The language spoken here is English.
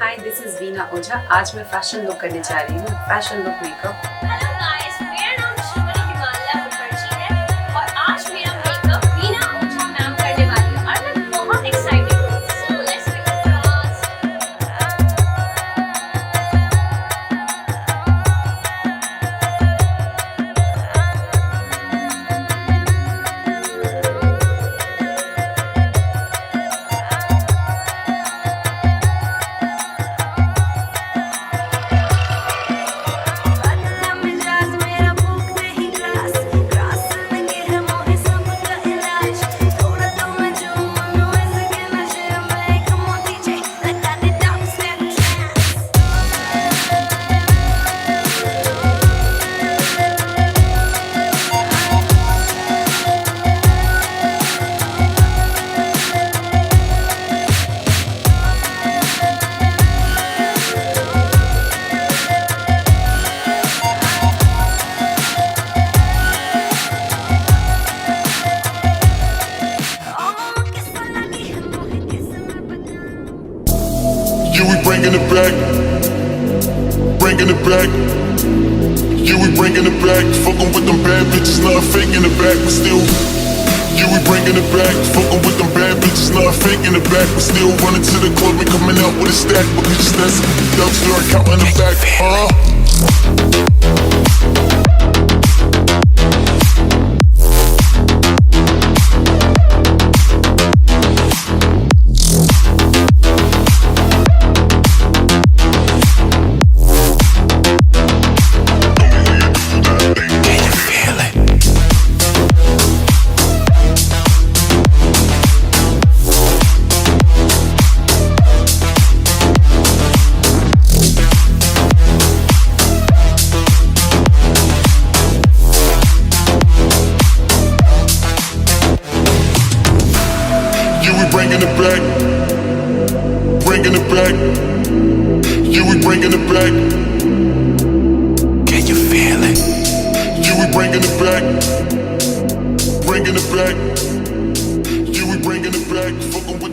Hi this is Veena ओझा। आज मैं fashion look करने जा रही हूँ, fashion look makeup. Hello guys, मेरा नाम शिरोमणि मुखर्जी है और आज मेरा मेकअप वीना ओझा मैम करने वाली है और मैं बहुत एक्साइटेड हूँ। So let's begin class. You we bringing it back, bringing it back. You we bringing it back, fucking with them bad bitches, not faking it back, but still. You we bringing it back, fucking with them bad bitches, not faking it back, but still running to the club and coming out with a stack because that's dumpster and counting it back, bringing it back, bringing it back. You we bringing it back. Can you feel it? You we bringing it back, bringing it back. You we bringing it back, fucking with